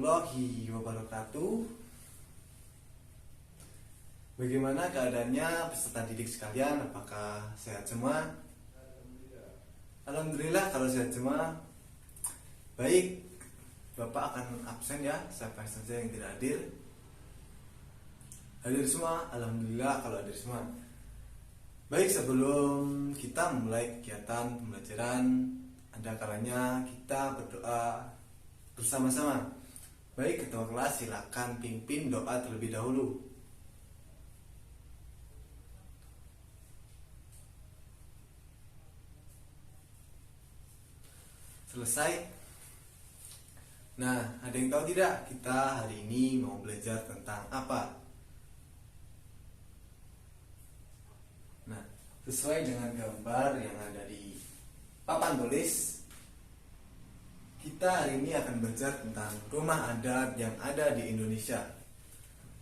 warahmatullahi wabarakatuh. Bagaimana keadaannya peserta didik sekalian? Apakah sehat semua? Alhamdulillah kalau sehat semua. Baik, Bapak akan absen ya, siapa saja yang tidak hadir. Hadir semua, alhamdulillah kalau hadir semua. Baik, sebelum kita memulai kegiatan pembelajaran, ada kalanya kita berdoa bersama-sama. Baik, ketua kelas silakan pimpin doa terlebih dahulu. Selesai. Nah, ada yang tahu tidak kita hari ini mau belajar tentang apa? Nah, sesuai dengan gambar yang ada di papan tulis, kita hari ini akan belajar tentang rumah adat yang ada di Indonesia.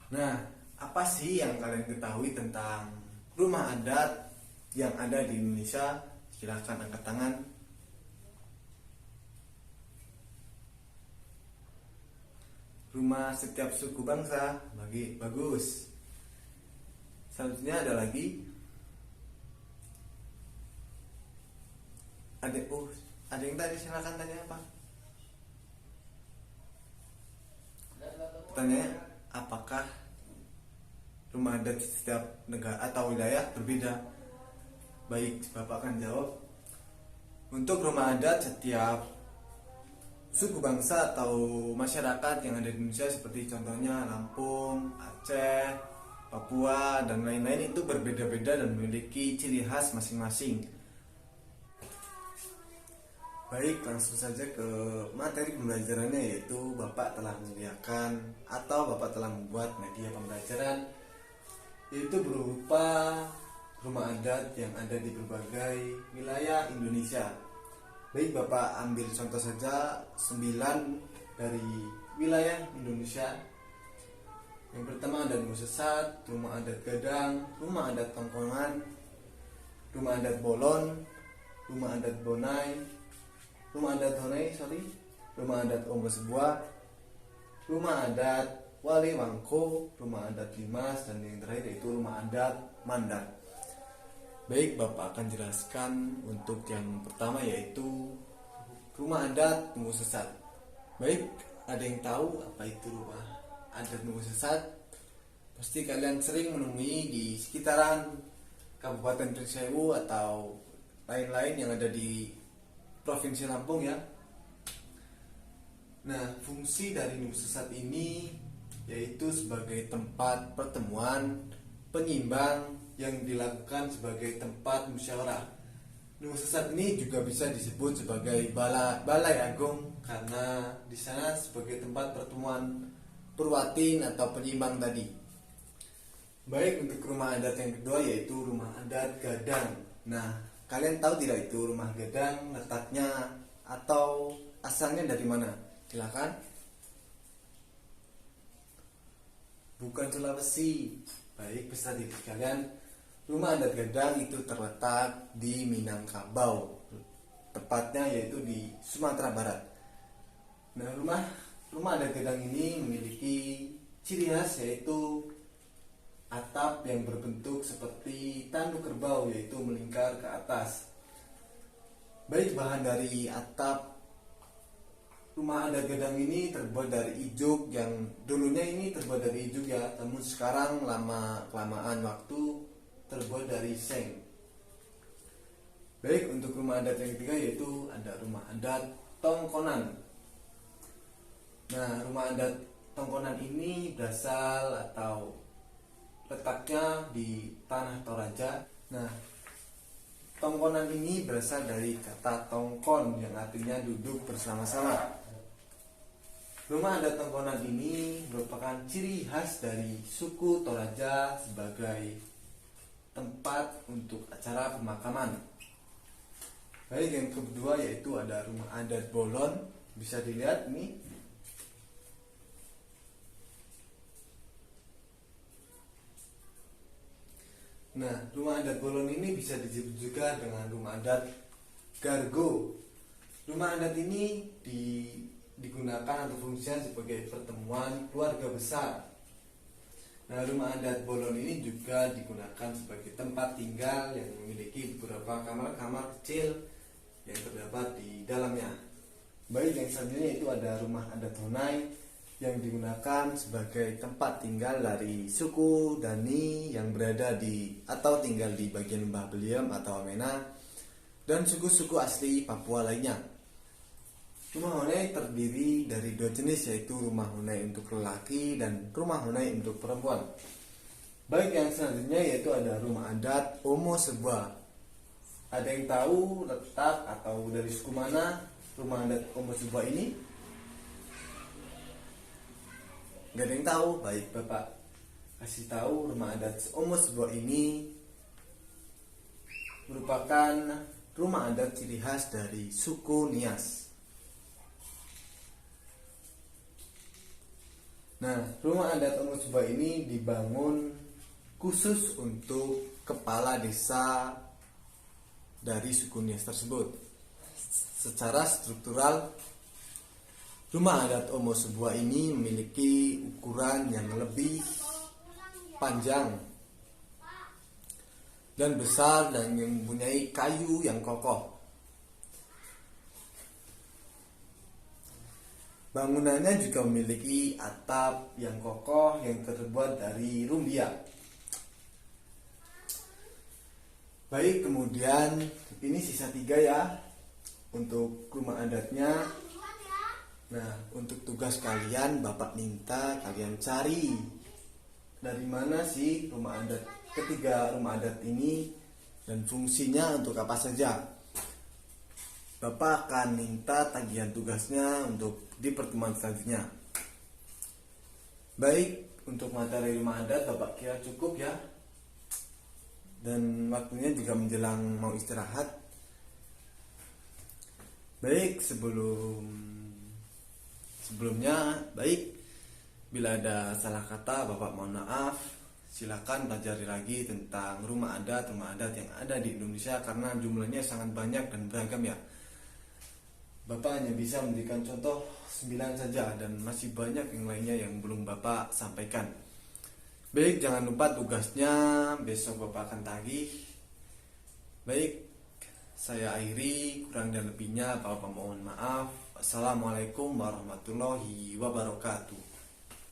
Nah, apa sih yang kalian ketahui tentang rumah adat yang ada di Indonesia? Silakan angkat tangan. Rumah setiap suku bangsa, bagus. Selanjutnya ada lagi. Ada yang tadi silakan tanya apa? Pertanyaannya, apakah rumah adat setiap negara atau wilayah berbeda? Baik, Bapak akan jawab. Untuk rumah adat setiap suku bangsa atau masyarakat yang ada di Indonesia, seperti contohnya Lampung, Aceh, Papua, dan lain-lain, itu berbeda-beda dan memiliki ciri khas masing-masing. Baik, langsung saja ke materi pembelajarannya, yaitu Bapak telah menyediakan atau Bapak telah membuat media pembelajaran, yaitu berupa rumah adat yang ada di berbagai wilayah Indonesia. Baik, Bapak ambil contoh saja 9 dari wilayah Indonesia. Yang pertama ada Nusa Sesat, rumah adat Gadang, rumah adat Tongkongan, rumah adat Bolon, rumah adat Bonai, rumah adat Honai, rumah adat Ombo Sebuah, rumah adat Wali Wangko, rumah adat Limas, dan yang terakhir yaitu rumah adat Mandar. Baik, Bapak akan jelaskan untuk yang pertama, yaitu rumah adat Nunggu Sesat. Baik, ada yang tahu apa itu rumah adat Nunggu Sesat? Pasti kalian sering menemui di sekitaran Kabupaten Prinsewu atau lain-lain yang ada di Provinsi Lampung ya. Nah, fungsi dari Nunggu Sesat ini yaitu sebagai tempat pertemuan penyimbang yang dilakukan sebagai tempat musyawarah. Nunggu Sesat ini juga bisa disebut sebagai balai agung karena di sana sebagai tempat pertemuan perwatin atau penyimbang tadi. Baik, untuk rumah adat yang kedua yaitu rumah adat Gadang. Nah, kalian tahu tidak itu rumah Gadang letaknya atau asalnya dari mana? Silakan. Bukan Sulawesi. Baik, peserta didik kalian, rumah adat Gadang itu terletak di Minangkabau, tepatnya yaitu di Sumatera Barat. Nah, rumah adat Gadang ini memiliki ciri khas yaitu atap yang berbentuk seperti tanduk kerbau, yaitu melingkar ke atas. Baik, bahan dari atap rumah adat Gadang ini terbuat dari ijuk, yang dulunya ini terbuat dari ijuk ya, namun sekarang lama-kelamaan waktu terbuat dari seng. Baik, untuk rumah adat yang ketiga yaitu ada rumah adat Tongkonan. Nah, rumah adat Tongkonan ini berasal atau letaknya di Tanah Toraja. Nah, Tongkonan ini berasal dari kata tongkon yang artinya duduk bersama-sama. Rumah adat Tongkonan ini merupakan ciri khas dari suku Toraja sebagai tempat untuk acara pemakaman. Baik, yang kedua yaitu ada rumah adat Bolon. Bisa dilihat nih. Nah, rumah adat Bolon ini bisa disebut juga dengan rumah adat Gargo. Rumah adat ini digunakan atau fungsinya sebagai pertemuan keluarga besar. Nah, rumah adat Bolon ini juga digunakan sebagai tempat tinggal yang memiliki beberapa kamar-kamar kecil yang terdapat di dalamnya. Baik, yang selanjutnya itu ada rumah adat Honai yang digunakan sebagai tempat tinggal dari suku Dani yang berada di atau tinggal di bagian Lembah Beliam atau Wamena dan suku-suku asli Papua lainnya. Rumah Honai terdiri dari dua jenis, yaitu rumah Honai untuk lelaki dan rumah Honai untuk perempuan. Baik, yang selanjutnya yaitu ada rumah adat Omo Sebua. Ada yang tahu letak atau dari suku mana rumah adat Omo Sebua ini? Gak ada yang tahu? Baik, Bapak kasih tahu, rumah adat Omo Sebua ini merupakan rumah adat ciri khas dari suku Nias. Nah, rumah adat Omo Sebua ini dibangun khusus untuk kepala desa dari suku Nias tersebut. Secara struktural, rumah adat Omo Sebua ini memiliki ukuran yang lebih panjang dan besar dan yang mempunyai kayu yang kokoh. Bangunannya juga memiliki atap yang kokoh yang terbuat dari rumbia. Baik, kemudian ini sisa 3 ya untuk rumah adatnya. Nah, untuk tugas kalian, Bapak minta kalian cari dari mana sih rumah adat, ketiga rumah adat ini dan fungsinya untuk apa saja. Bapak akan minta tagihan tugasnya untuk di pertemuan selanjutnya. Baik, untuk materi rumah adat Bapak kira cukup ya. Dan waktunya juga menjelang mau istirahat. Baik, sebelumnya bila ada salah kata Bapak mohon maaf. Silakan pelajari lagi tentang rumah adat yang ada di Indonesia karena jumlahnya sangat banyak dan beragam ya. Bapak hanya bisa memberikan contoh 9 saja dan masih banyak yang lainnya yang belum Bapak sampaikan. Baik, jangan lupa tugasnya besok Bapak akan tagih. Baik, saya akhiri, kurang dan lebihnya Bapak mohon maaf. Assalamualaikum warahmatullahi wabarakatuh.